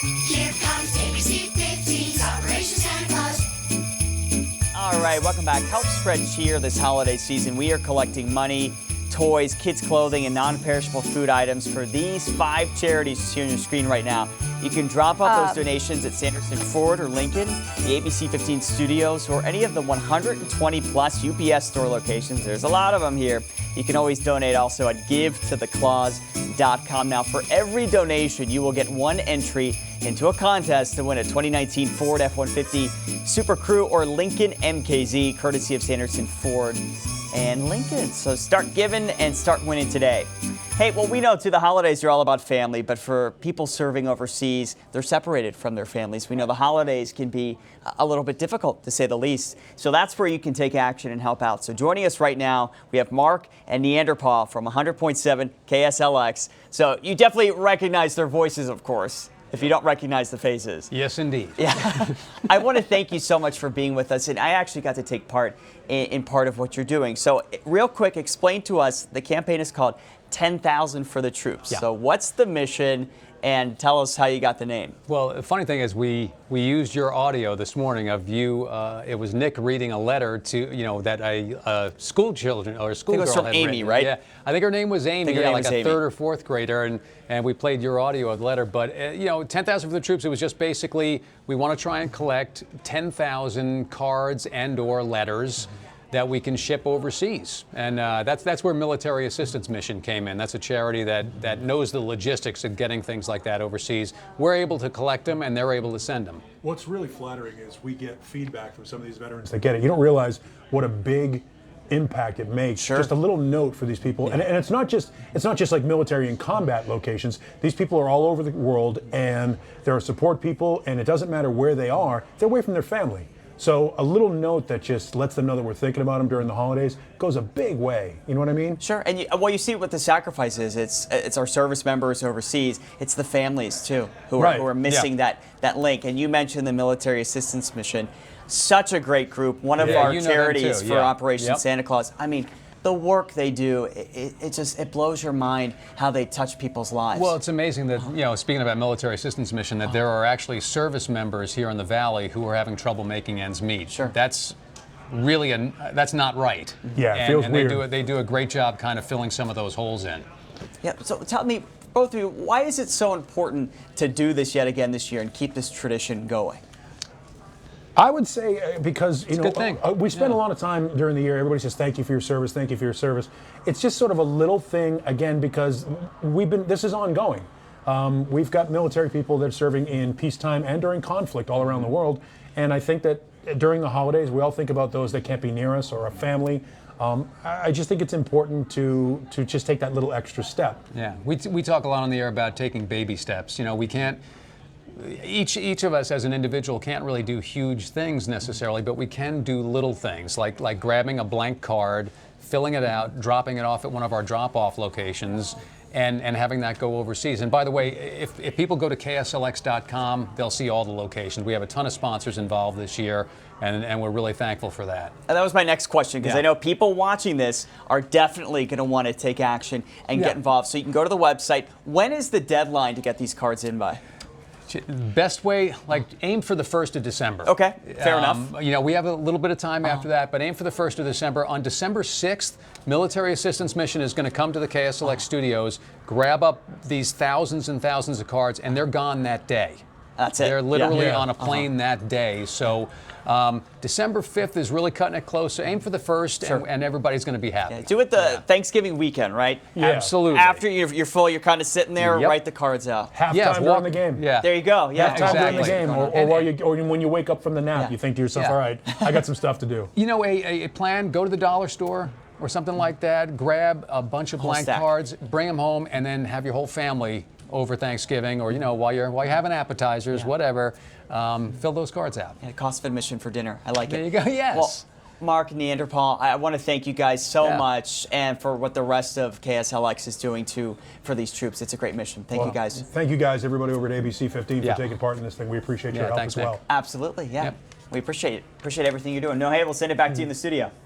Here comes ABC15's Operation Santa Claus. All right, welcome back. Help spread cheer this holiday season. We are collecting money, toys, kids' clothing, and non-perishable food items for these 5 charities you see on your screen right now. You can drop off those donations at Sanderson Ford or Lincoln, the ABC15 studios, or any of the 120 plus UPS store locations. There's a lot of them here. You can always donate also at GiveToTheClause.com. Now, for every donation, you will get 1 entry into a contest to win a 2019 Ford F-150 Super Crew or Lincoln MKZ, courtesy of Sanderson Ford and Lincoln. So start giving and start winning today. Hey, well, we know too, the holidays are all about family, but for people serving overseas, they're separated from their families. We know the holidays can be a little bit difficult, to say the least. So that's where you can take action and help out. So joining us right now, we have Mark and NeanderPaul from 100.7 KSLX. So you definitely recognize their voices, of course, if you don't recognize the faces. Yes, indeed. Yeah. I want to thank you so much for being with us. And I actually got to take part in part of what you're doing. So real quick, explain to us, the campaign is called 10,000 for the troops. Yeah. So what's the mission, and tell us how you got the name? Well, the funny thing is we used your audio this morning of you. It was Nick reading a letter to, that a school children or a school girl it was from had Amy, written. right? Yeah, I think her name was Amy. Yeah, like a Amy. 3rd or 4th grader, and we played your audio of the letter. But 10,000 for the troops. It was just basically we want to try and collect 10,000 cards and/or letters that we can ship overseas. And that's where Military Assistance Mission came in. That's a charity that knows the logistics of getting things like that overseas. We're able to collect them, and they're able to send them. What's really flattering is we get feedback from some of these veterans that get it. You don't realize what a big impact it makes. Sure. Just a little note for these people. Yeah. And it's not just like military and combat locations. These people are all over the world, and there are support people, and it doesn't matter where they are, they're away from their family. So a little note that just lets them know that we're thinking about them during the holidays goes a big way. You know what I mean? Sure. And you see what the sacrifice is. It's our service members overseas. It's the families too who are missing that link. And you mentioned the Military Assistance Mission. Such a great group. One of our charities for Operation Santa Claus. I mean, the work they do, it blows your mind how they touch people's lives. Well, it's amazing that, speaking about Military Assistance Mission, that there are actually service members here in the Valley who are having trouble making ends meet. Sure. That's really, that's not right. Yeah, it feels weird. They do a great job kind of filling some of those holes in. Yeah, so tell me, both of you, why is it so important to do this yet again this year and keep this tradition going? I would say because we spend a lot of time during the year. Everybody says thank you for your service, thank you for your service. It's just sort of a little thing again because this is ongoing. We've got military people that are serving in peacetime and during conflict all around the world, and I think that during the holidays we all think about those that can't be near us or a family. I just think it's important to just take that little extra step. Yeah, we talk a lot on the air about taking baby steps. We can't. Each of us as an individual can't really do huge things necessarily, but we can do little things like grabbing a blank card, filling it out, dropping it off at one of our drop-off locations, and having that go overseas. And by the way, if people go to KSLX.com, they'll see all the locations. We have a ton of sponsors involved this year, and we're really thankful for that. And that was my next question, because I know people watching this are definitely going to want to take action and get involved. So you can go to the website. When is the deadline to get these cards in by? Best way, aim for the 1st of December. Okay, fair enough. We have a little bit of time after that, but aim for the 1st of December. On December 6th, Military Assistance Mission is going to come to the KSLX studios, grab up these thousands and thousands of cards, and they're gone that day. That's it. They're literally on a plane that day. So December 5th is really cutting it close. So aim for the 1st, and everybody's going to be happy. Yeah, do it the Thanksgiving weekend, right? Yeah. Absolutely. After you're full, you're kind of sitting there, write the cards out. Halftime during the game. Yeah. There you go. Yeah. Halftime during the game, or when you wake up from the nap, you think to yourself, all right, I got some stuff to do. A plan, go to the dollar store or something like that, grab a bunch of blank cards, bring them home, and then have your whole family over Thanksgiving, or while you're having appetizers, whatever, fill those cards out. And a cost of admission for dinner. I like it. There you go. Yes. Well, Mark, NeanderPaul, I want to thank you guys so much, and for what the rest of KSLX is doing for these troops. It's a great mission. Thank you guys. Thank you guys, everybody over at ABC15 for taking part in this thing. We appreciate your help as well. Absolutely. Yeah. We appreciate it. Appreciate everything you're doing. No, hey, we'll send it back to you in the studio.